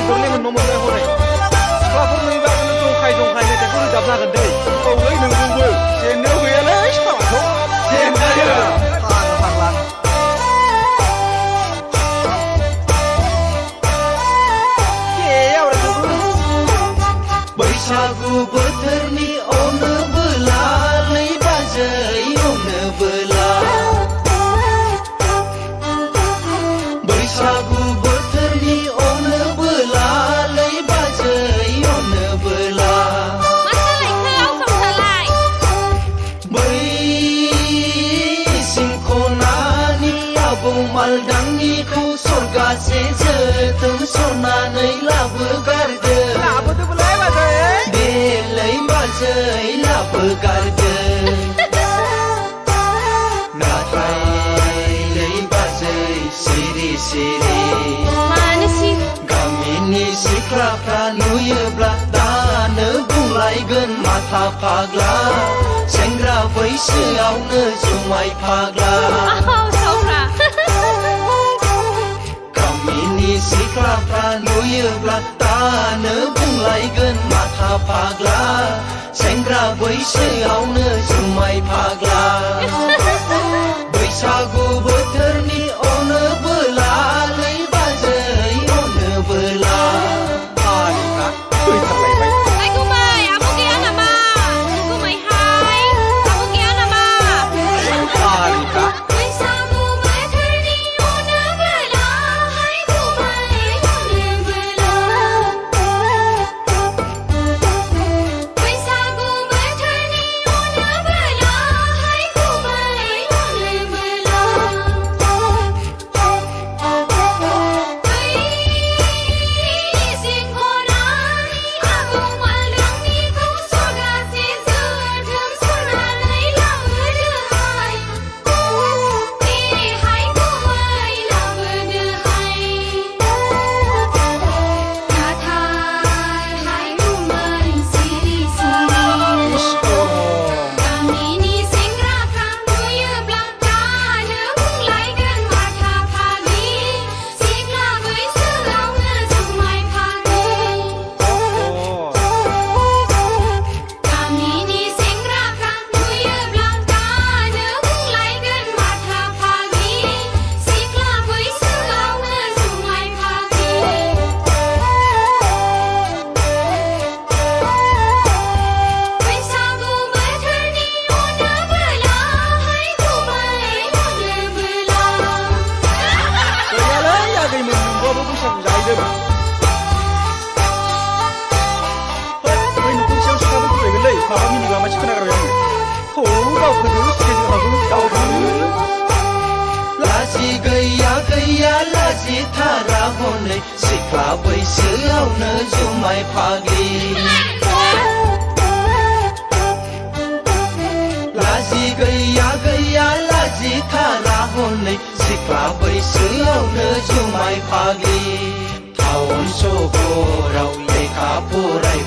बेदरनि मोन नमोनलाय हरै सिख्लाफोर नुयोबा जंखाय मेथाइखौ रोजाबनांगोन दै औलै नोंबो जेननायाव गैयालै सालाखौ जेननाया फाग्ला बैसागु बोथोरनि अनो बोला नै बाजै अनो बोला बैसागु बोथोरनि अनो बोला नै बाजै अनो बोला बै सिंखनानि आबौ मालदांनिखौ सरगासे जोथों सनानै लाबोगारदो बेलै बाजै लाबोगारदो नाथाय लै बाजै सिरि सिरि गामिनि सिख्लाफ्रा नुयोब्ला दानो बुंलायगोन माथा फाग्ला सेंग्रा बैसोआवनो जुमाय फाग्ला गामिनि सिख्लाफ्रा नुयोब्ला दानो बुंलायगोन माथा फाग्ला सेंग्रा बैसोआवनो जुमाय फाग्ला बैसागु बोथोरनि अनो बोला नै बाजै अनो बोला लाजि गैया गैया लाजि थारा हनै सिख्ला बैसोआवनो जुमाय फाग्लि लाजि गैया गैया लाजि थारा हनै सिख्ला बैसोआवनो जुमाय फाग्लि टाउन सहराव लेखा फराय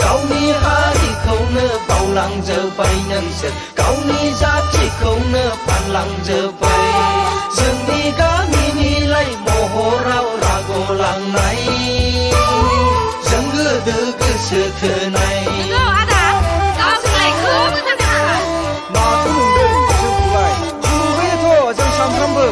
गावनि हारिखौनो बावलांजोब्बाय नोंसोर गावनि जाथिखौनो फानलांजोब्बाय जोंनि गामिनिलाय महराव रागलांनाय जों गोदो गोसो थोनाय माथो मोनदों जोंखौलाय नुहैयोथ' जों सानफ्रामबो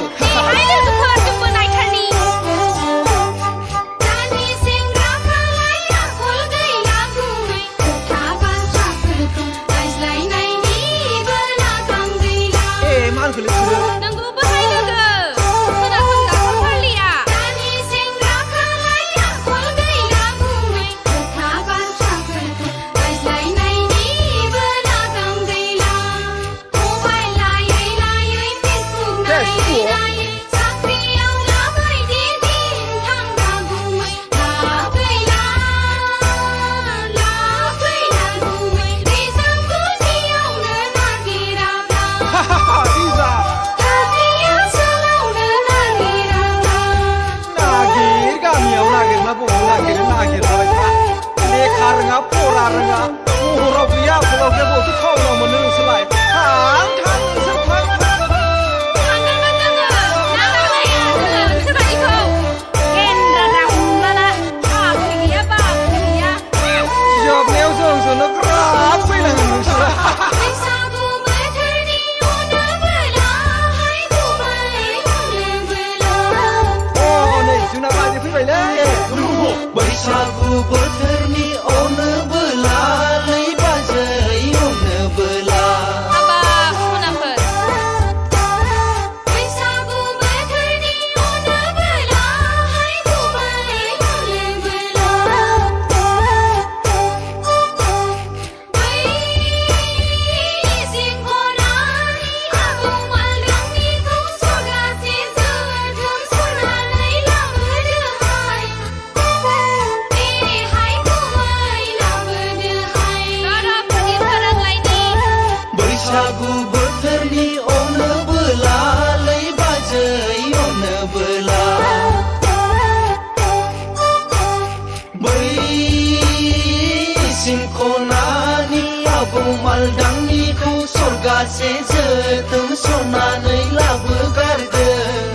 मासे जोथों सनानै लाबोगारदों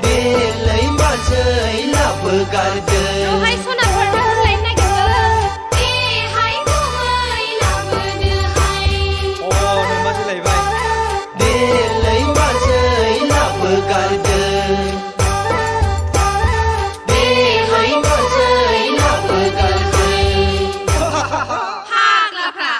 बेलाय माजै लाबोगारदों दहाय सनाफोरनो होलायनो नागिरदों बेहाय गुमै लाबोदोहाय नोंबासो लायबाय बेलाय माजै लाबोगारदों बेहाय माजै लाबोगारदों फाग्लाफ्रा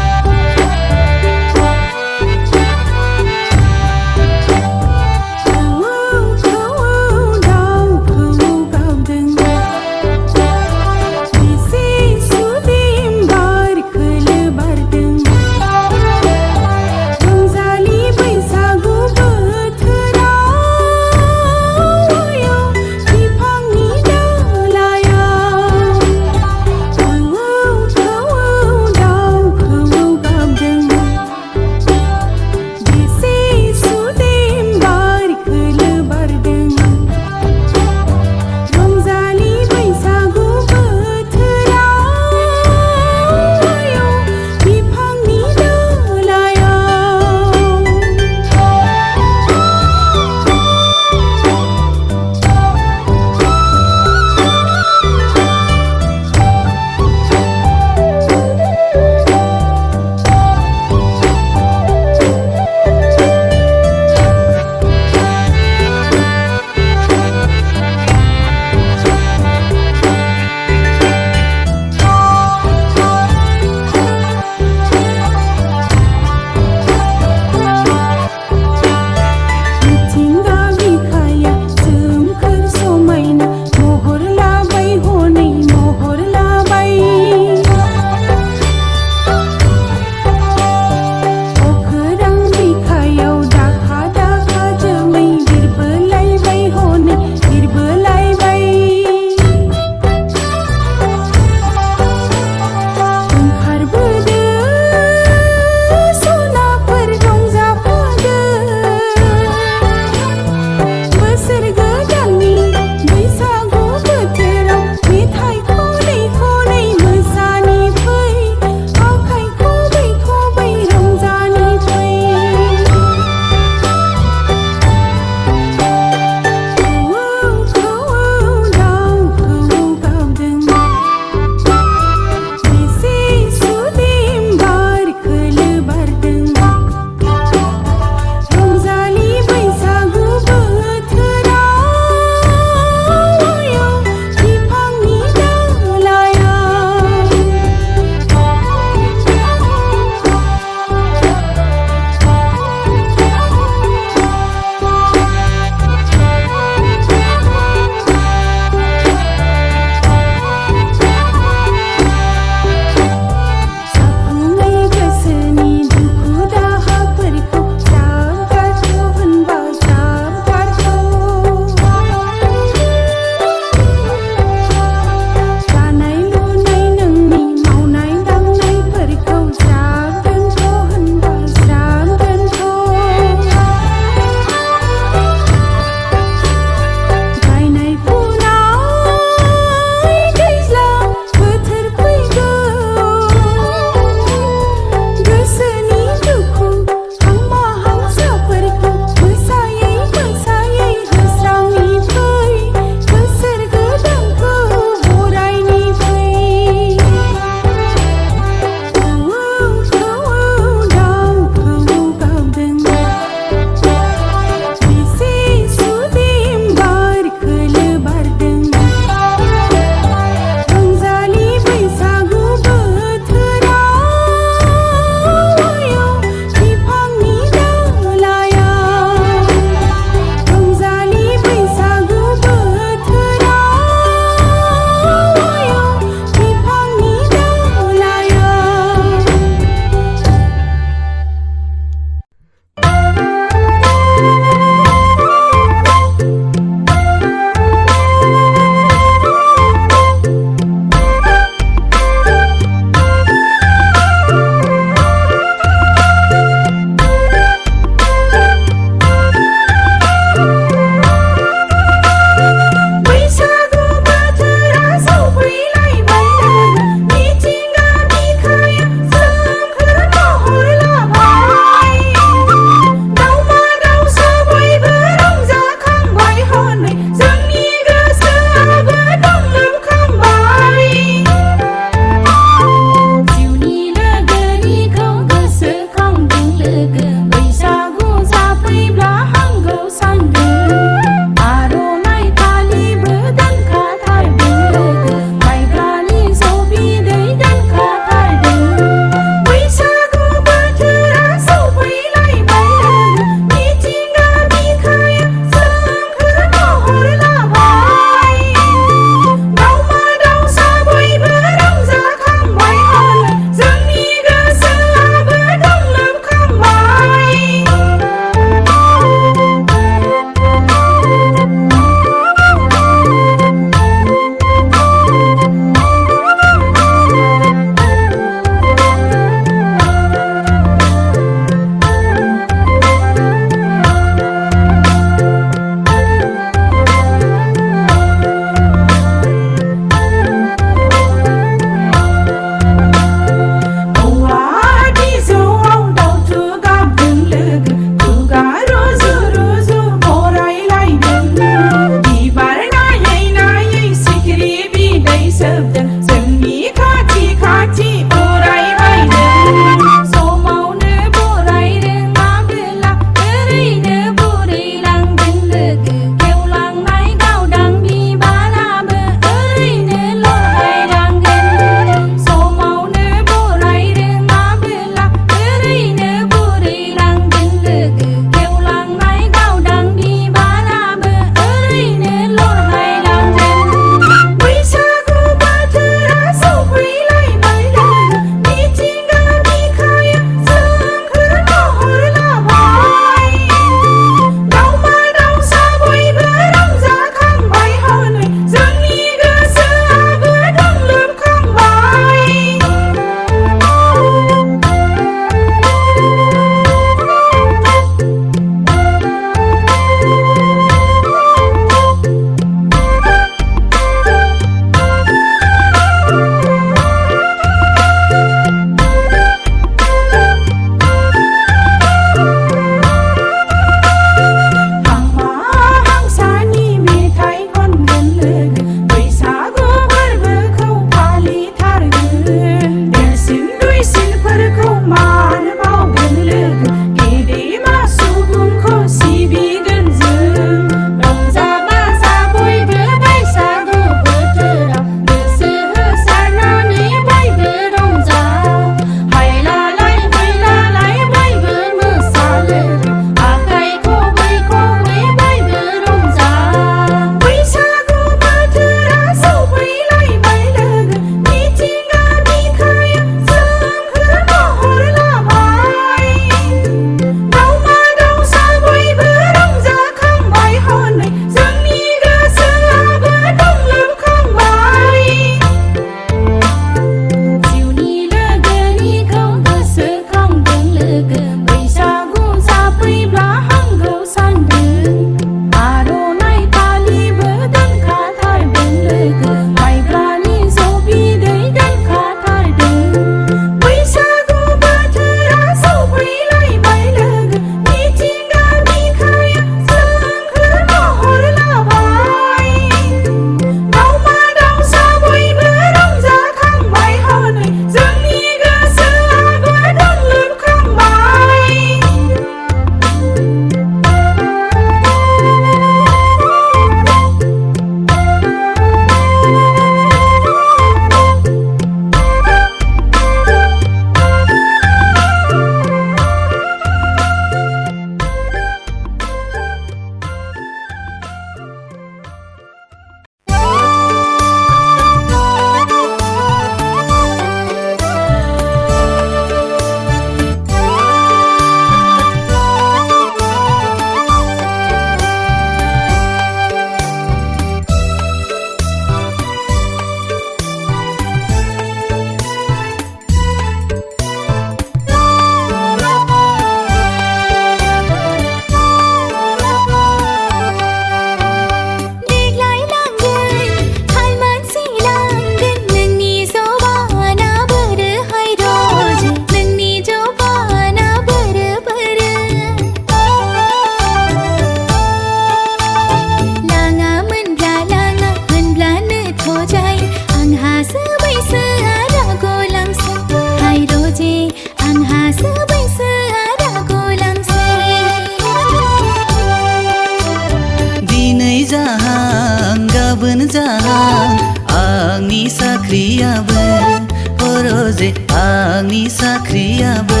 रोजे आंनि साख्रियाबो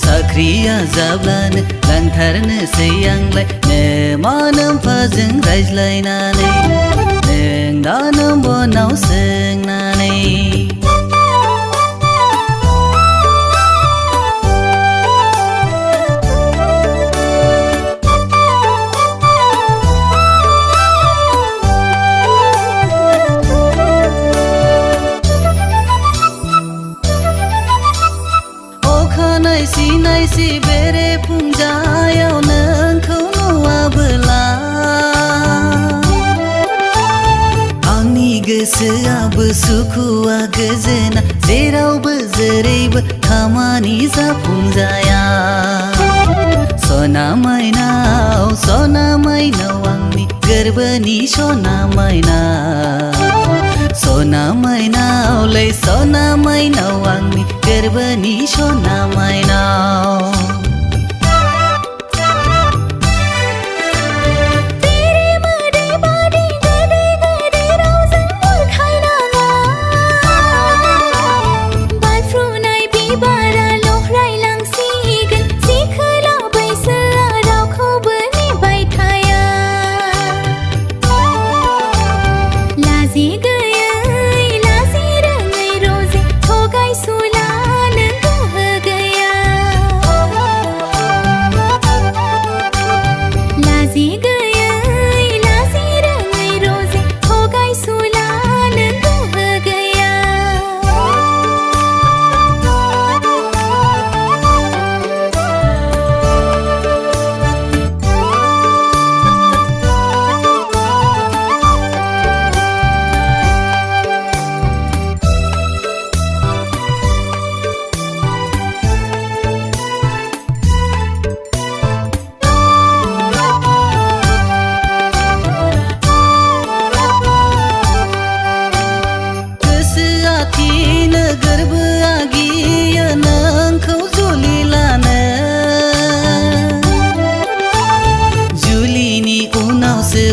साख्रिया जाब्लानो लांथारनोसै आंलाय नोमा नोम्फाजों रायज्लायनानै नों दा नम्बनाव सोंनानै नायसि बेरे फुंजायाव नोंखौ नुवाबोला आंनि गोसोआबो सुखुआ गोजोना जेरावबो जेरैबो खामानि जाफुंजाया सना माइनाव आंनि गोरबोनि सना माइनावलै सना माइनाव आंनि गोरबोनि सना माइनाव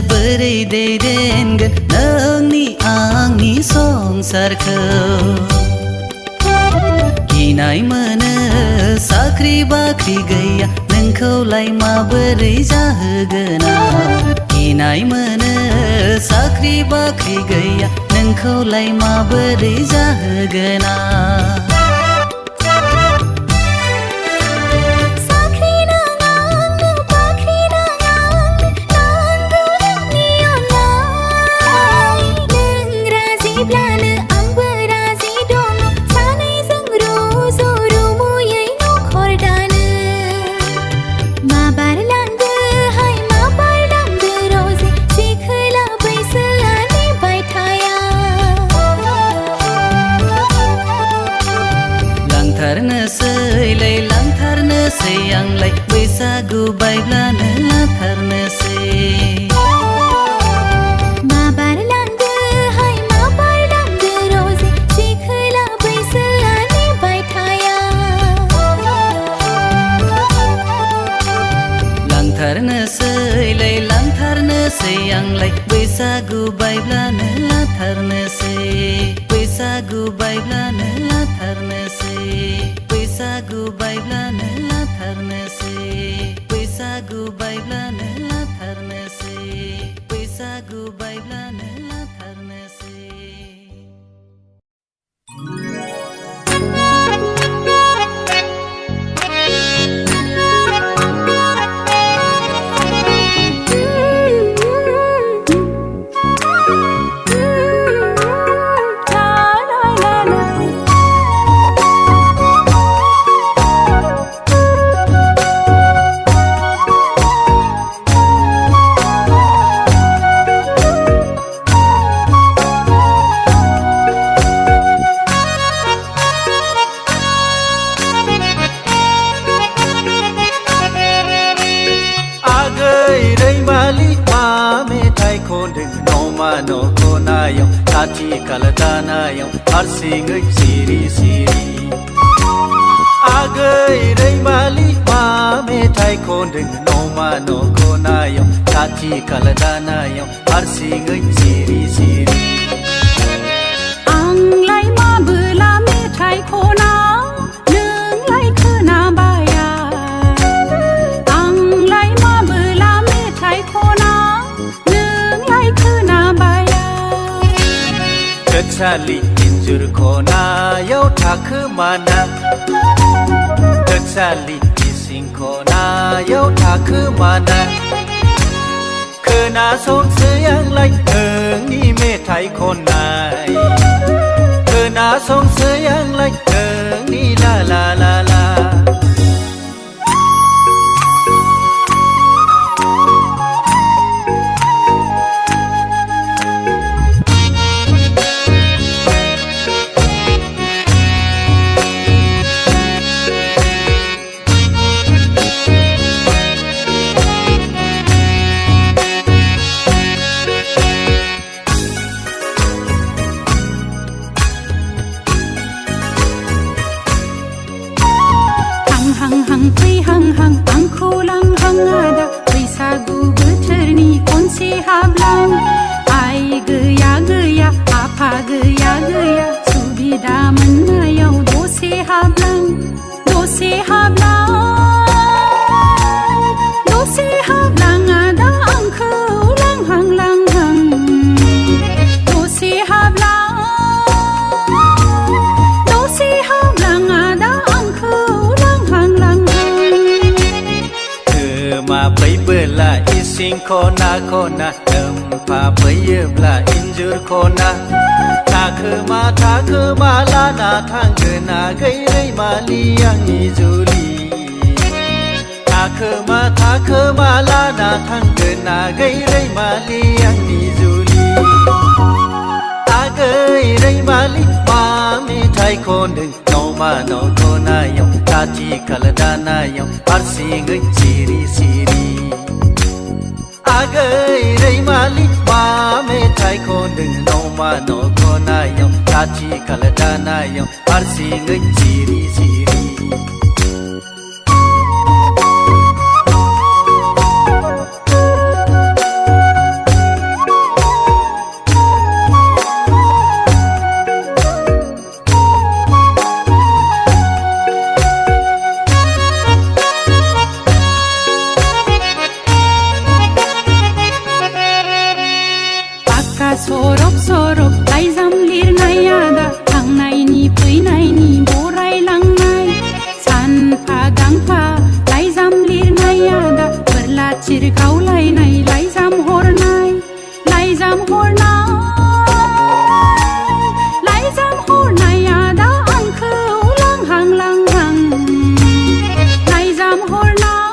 बोरै दैदेनगोन नोंनि आंनि संसारखौ गिनाय मोनो साख्रि बाख्रि गैया नोंखौलाय माबोरै जाहोगोन गिनाय मोनो साख्रि बाख्रि गैया नोंखौलाय माबोरै जाहोगोन लांथारनोसै आंलाय बैसागु बायब्लानो लाथारनोसै माबार लांदो रजे सिखोला बैसोआनो बायथाया लांथारनोसै आंलाय बैसागु बायब्लानो लाथारनोसै बैसागु बायब्लानो लाथारनोसै बैसागु बायब्लानो लाथारनोसै बैसागु बायब्लानो लाथारनोसै बैसागु बायब्लानो लाथारनोसै खालादानायाव हारसिङै सिरि सिरि आगै रैमालि मा मेथाइ खनदों नमा न' खनायाव खाथि खालादानायाव हारसिङै सिरि सिरि आंलाय माबोला ชายโคนาหนึ่งไหลคือนาบายาอังไหลมาเบื่อลาเมชายโคนาหนึ่งไหลคือนาบายา Kecali injur kona yau takı mana Kecali ising kona yau takı mana Kena son seyang lai eng ni me thai kon nai Kena son seyang lai eng ni la la la la hang pri hang ang kulang hang ada बैसागु बोथोरनि खनसे हाबलां आइ गैया गैया आफा गैया गैया सुबिदा मोननायाव दसे हाबलां आदा आंखौ लांहां लांहां दसे हाबलां आदा आंखौ लांहां लांहां Ma bai bela ising kona kona tempa bayebla injur kona Takı ma lana tangena gairai mali yang ni juli Takı ma lana tangena gairai mali yang ni juli Agairai mali ma mi thai kon ding no ma no kona yong taji kaladana yong arsingai siri siri Agairai mali ma me thai kon ding no ma no kona yong taji kaladana yong arsingai siri siri Sorop लाइजाम लिरनाय आदा थांनायनि फैनायनि बरायलांनाय सानफा गांफा लाइजाम लिरनाय आदा बोरला थिर गावलायनाय लाइजाम हरनाय आदा आंखौ लांहां लांहां लाइजाम हरनाय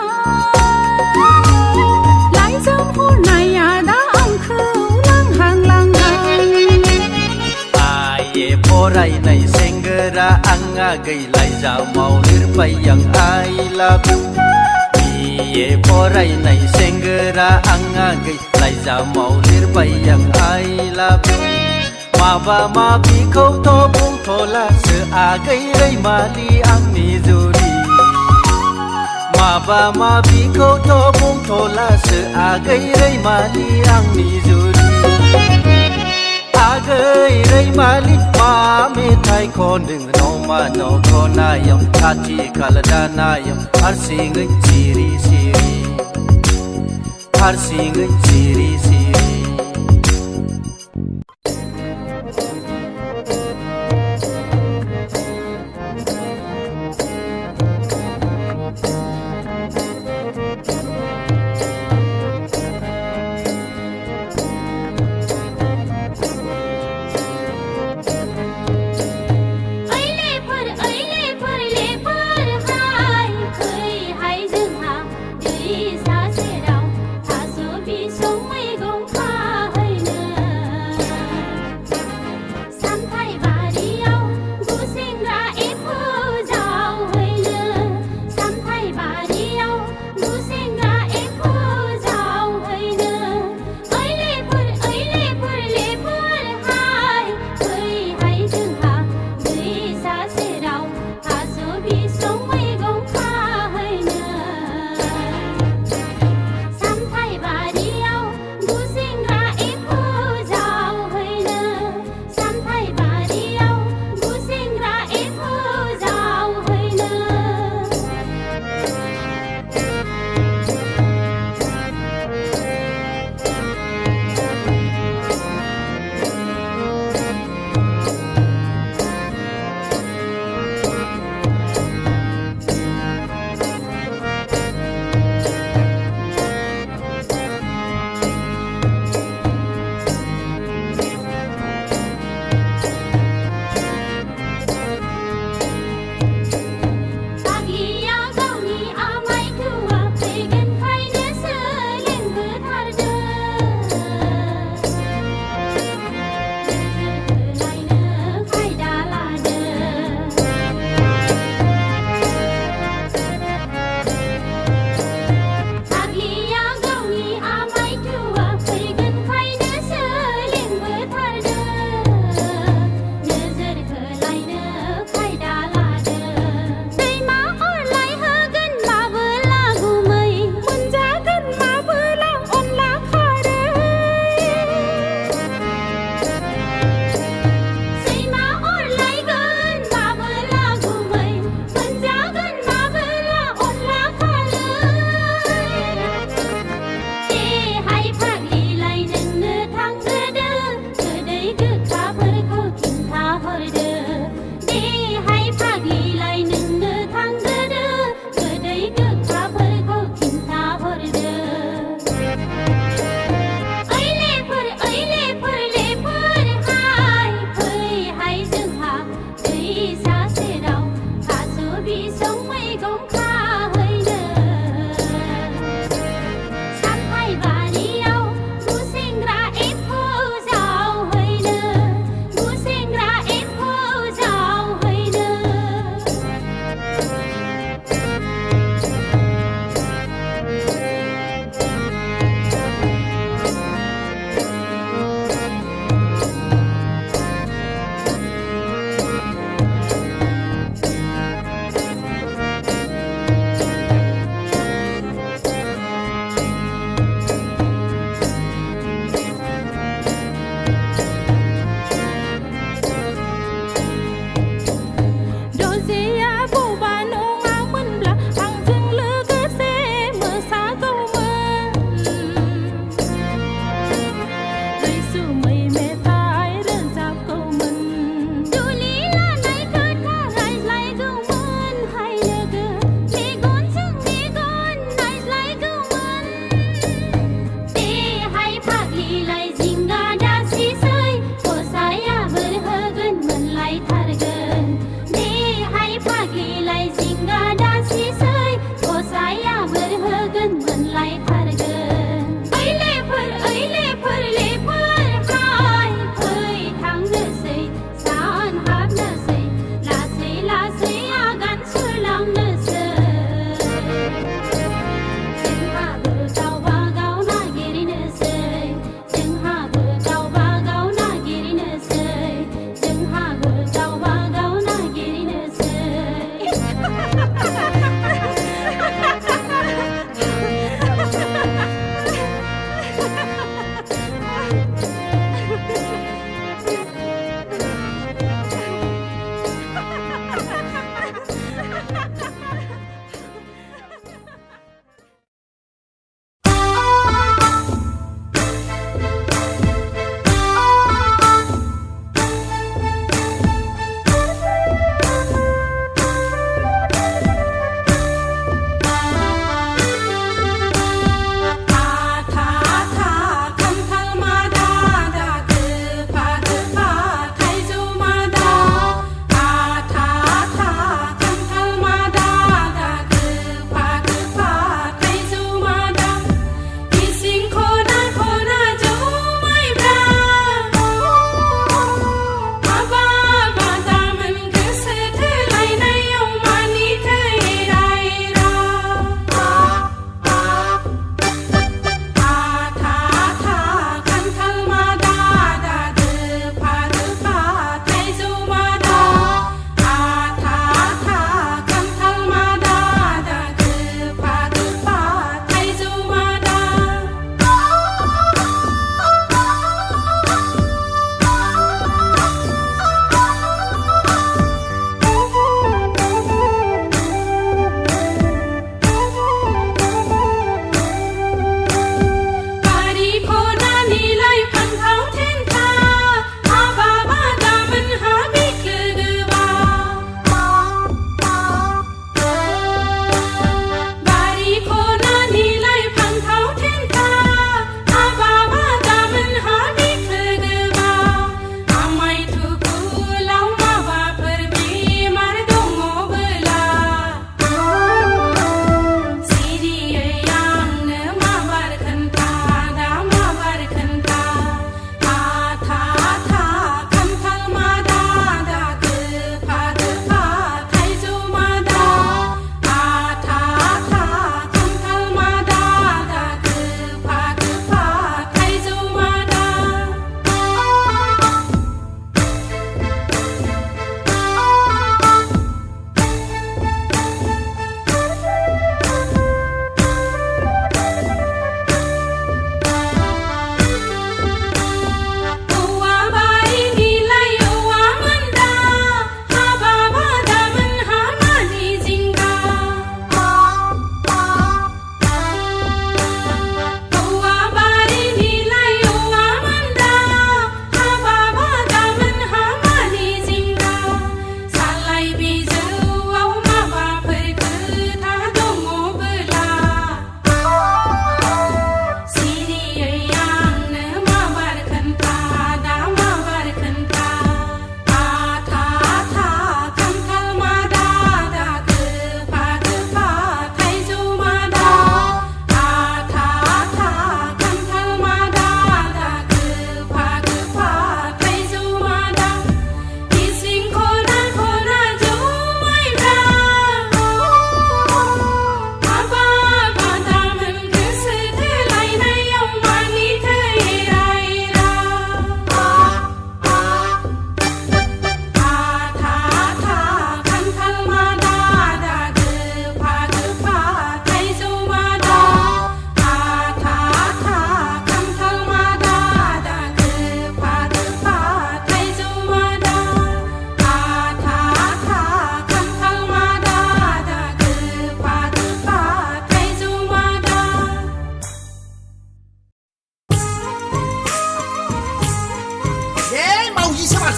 आदा आंखौ Farainai senggera anga gailai jamau lirpai yang I love you Iye farainai senggera anga gailai jamau lirpai yang I love you Maba mabi kau to bung thola se agairai mali angni juri Maba mabi kau to bung thola se agairai mali angni juri Agairai mali ma me thai kon ding no ma no kona yong taji kaladana yong arsingai siri siri arsingai siri siri Hãy subscribe cho kênh Ghiền Mì Gõ Để không bỏ lỡ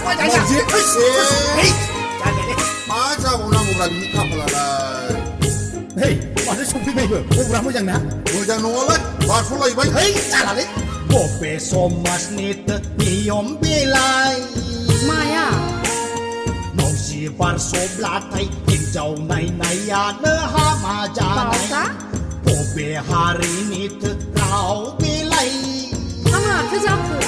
快点呀！快写！哎，家姐姐， 마 자고나 니 카플라라. 헤이, 와서 쇼핑백을 오브라모 장나. 모자 농어라 마술라 이바이. 헤이, 잘하네. 보배 소마스니트 니엄 빌라이. มาอ่ะ Mausi bar soblatai hinjau nai nai ya ne ha ma ja เปล่า nai. ซะ Bobe hari nit rau bilai. อาหารคือเจ้าคือ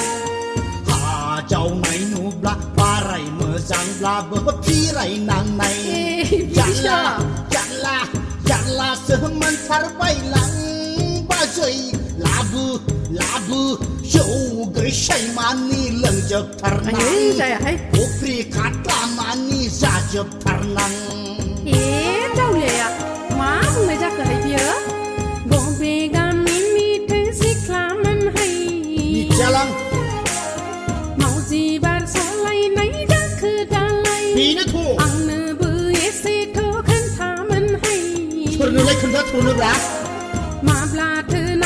Ha jau nai nu bla parai me jang bla be phi rai nang nai. เอ๊ะ Jalla jalla jalla seman thar bai lang ba joi labu labu shou ge shai mani leng jak thar เฮ้ nang. ยใจอ่ะเฮ้ย Upri kata mani za jak thar nang. เอ๊ะเจ้าเลยอ่ะมามึงไม่จะเกิดให้เพียบอกเบกามิมีเธอสิคลามันให้ Ni jalang เมาจีบาร์สอนไลไหนจะคือดาไล ni na thu. อังเนบือเอสิโทขันทามันให้ Thur nu lai khun tha thu nu bra. มาปลาเธอไหน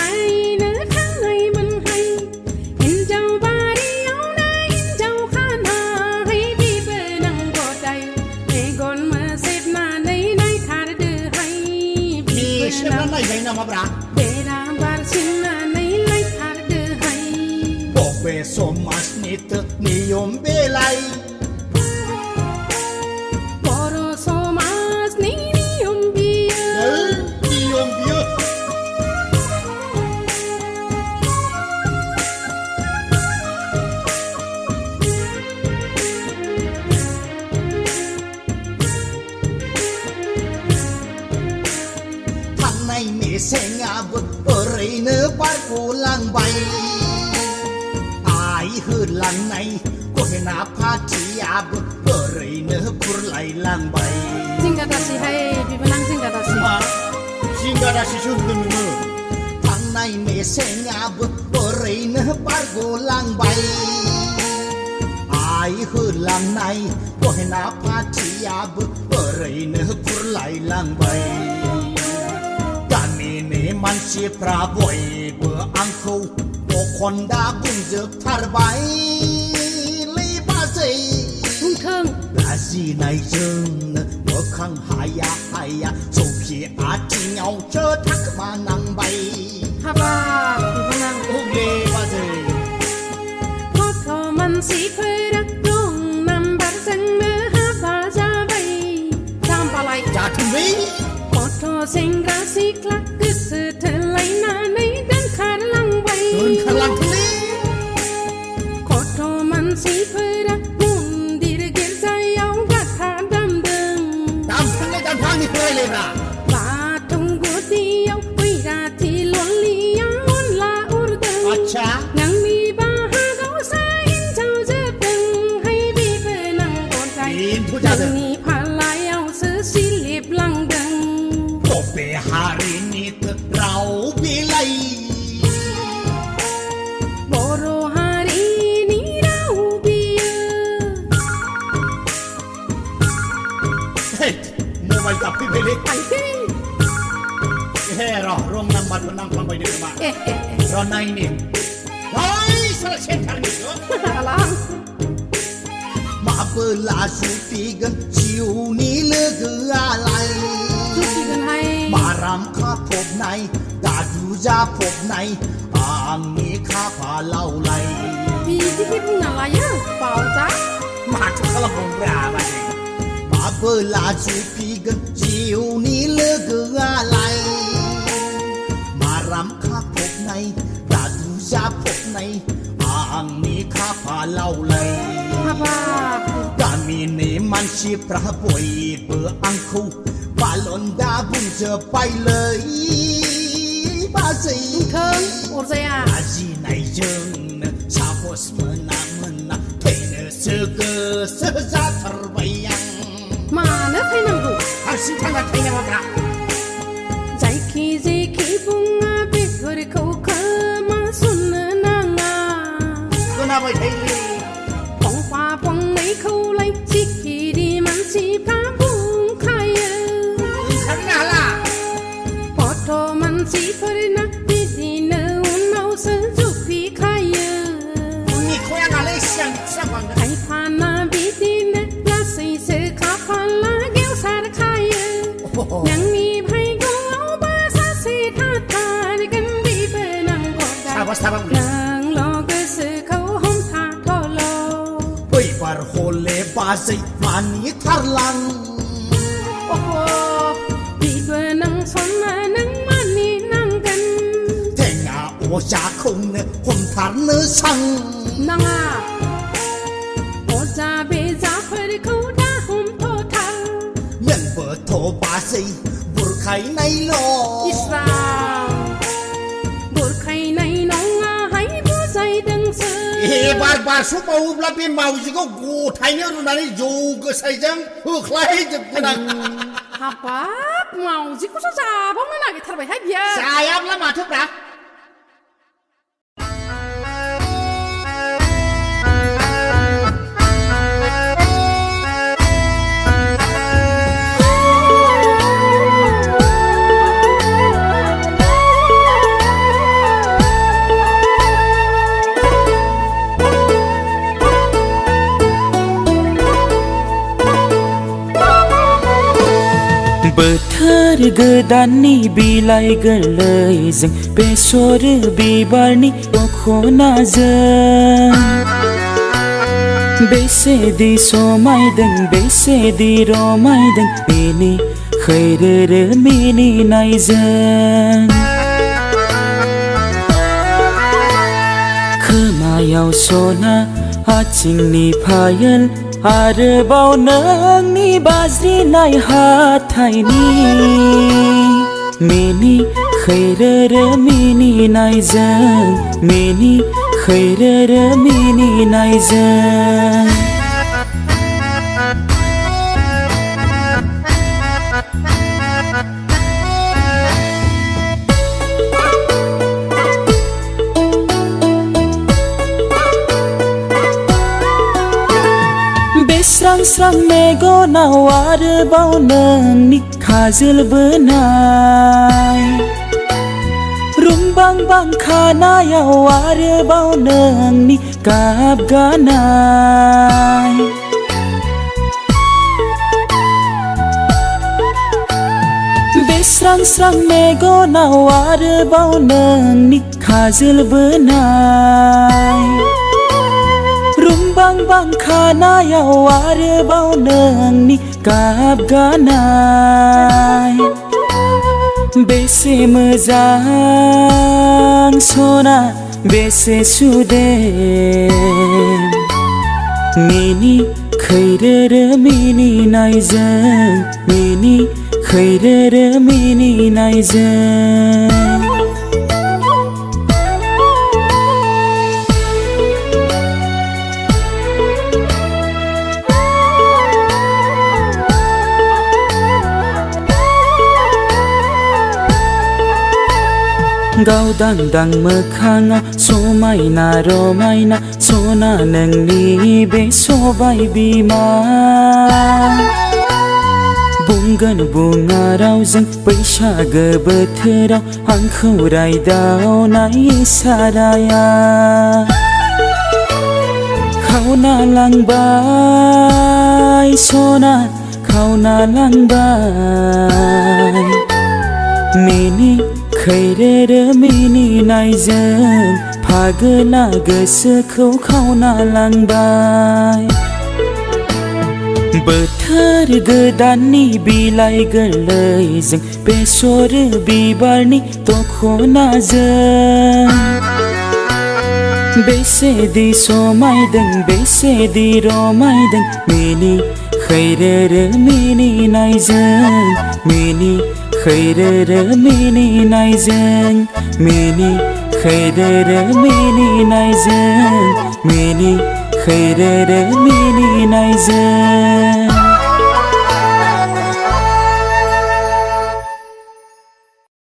เนื้อข้างในมันให้เห็นเจ้าบารีเอาไหนเห็นเจ้าข้านาให้พี่เบอนังก็ได้เอกอนมาเสพหน้าในในขาดเดือให้พี่ Ni เบอ shema นัง nai gai na ma bra. เบราบาร์สินหน้าในไลขาดเดือให้ Bobe so mas nit ni yom belai. ปอโรโซมาสนี่นิยมเบีย Ni yom bio. ทางในเมเสงาบเอรเนปากูลังใบอายหืดลังในก็เห็นอาพาทีอาบเอรเนปุรไหลลังใบ จิงกาตาสิให้พี่เบอนังจิงกาตาสิ มาชิงกาดาชิชุดนึงมือทางในเมเสงาบเอรเนปากูลังใบอายหืดลังในก็เห็นอาพาทีอาบเอรเนปุรไหลลังใบ Kami ni mansi praboy beangku Pokonda bunjuk tarbai Libasai มึงเคิง Lasi nai jeng Bekang haya haya Sopi ati nyau cetak manang bai ฮาบาพี่เบอนัง Ugle basai พอทอมันสีเพื่อรักดวงนำบัตรสังเมื่อหาบาจาใบจามปลาไหล Jatuh wei พอทอเซ็งราศีคลักกึศเธอไหลหน้าในดังขาดลังใบ Dun kalang keli ขอทอมันสีเพื่อรักมุนดีระเกียรใจเอากัดขาดำดึง Dam thang le dam thang ni koi le na บาทงกัวเดียววิราที่ล้นเลียงวนลาอุรดึง Acha นังมีบาหาเขาสายเจ้าจะดึงให้พี่เพื่อนังกอดใจ Din thu ดั ja ง de นี้พาลายเอาซื้อสิลิบลังดัง Kope hari ni rau bilai บโรหารีนีราหูเบีย Hey, mobile tapi beli ไปเฮ้ Hei, rong nang mat menang pelang bai de ma. เอ๊ะเอ๊ะ Ron nai ni. Hai, salah sentar ni tu. อะไร Ma bela su pigan chiu ni le ge alai. จุดที่กันให้ Maram kha phop nai, da du ja phop nai. Ang ni kha pha lau lai. พี่ที่พี่พูดอะไรอ่ะเปล่าจ้ะ Ma tu kala bong bra ba ni. Ma bela su pigan chiu ni le ge alai. Maram kha phop nai, da du ja phop nai. Ang ni kha pha lau lai. ฮาบา Kami ni mansi praboy beangku Balon dabung jepai lei Basai เคิงโอเซีย Aji nai jeng Sapos mena-mena Tene sege seza terbayang มาเนื้อใครนั่งดู Hasil tangan tanya wabra ใจขี้จีขี้ปุงอาเปิดเรือเขาเคยมาสุนนางา Kenapa ini ปองฟ้าปองไหนเขาไล่สิขี้ดีมันสีพระพุงใคร Karena lah พอโทมันสีเพื่อนักดีดีเนื้ออุ่นเอาเสือจุกพี่ใคร Ini kau yang alai siang siang ใครผ่านมา साबा साबा นางลอก็เสือเขาห้องทาทอโล เฮ้ยบาร์โฮเลบาซิมานีทาร์ลัง โอ้โหพี่เบอร์นังสนมานังมันนี่นังกัน แทงอาโอชาคงเนผมทาร์เนชัง นังอ่ะโอจาเบจาเพื่อเขาด่าหุ่มโททัง ยันเปิดโทบาซิบุรไขในโล อิสราบุรใครในน้องอาให้ผู้ใจดังเสือ เฮ้บาร์บาร์สุปเอาบลาปีนมาวิจิโกกูไทยเนี่ยรู้นะนี่ยูก็ใส่จังใครจะเป็นอะไร ฮับปับเมาจิกุซ่าเพราะมันน่าจะทำไปให้เบียร์ Saya lah matu dah. बोथोर गोदाननि बिलाइ गोरलैजों बेसर बिबारनि दख'नाजों बेसेदि समायदों बेसेदि रमायदों बेनि खैरोरो मिनिनायजों खोमायाव सना आथिंनि पायल आरोबाव नोंनि बाज्रिनाय हाथायनि मिनि खैरोरो मिनिनायजों मिनि खैरोरो मिनिनायजों स्रां स्रां मेगनाव आरोबाव नोंनि खाजोल बोनाय रुंबांबां खानायाव आरोबाव नोंनि गाब गानाय बे स्रां स्रां मेगनाव आरोबाव नोंनि खाजोल बोनाय रुंबांबां खानायाव आरोबाव नोंनि गाब गानाय बेसे मोजां सना बेसे सुदेम मिनि खैरोरो मिनिनायजों मिनि खैरोरो मिनिनायजों गावदांदां मोखाङाव समायना रमायना सना नोंनि बे सबाय बिमा बुंगोन बुङा रावजों बैसागो बोथोराव आंखौ रायदावनाय इसाराया खावना लांबाय सना खावना लांबाय मिनि खैरोरो मिनिनायजों फागोला गोसोखौ खावना लांबाय बोथोर गोदाननि बिलाइ गोरलैजों बेसर बिबारनि दख'नाजों बेसेदि समायदों बेसेदि रमायदों मिनि खैरोरो मिनिनायजों मिनि खैरोरो मिनिनायजों मिनि खैरोरो मिनिनायजों मिनि खैरोरो मिनिनायजों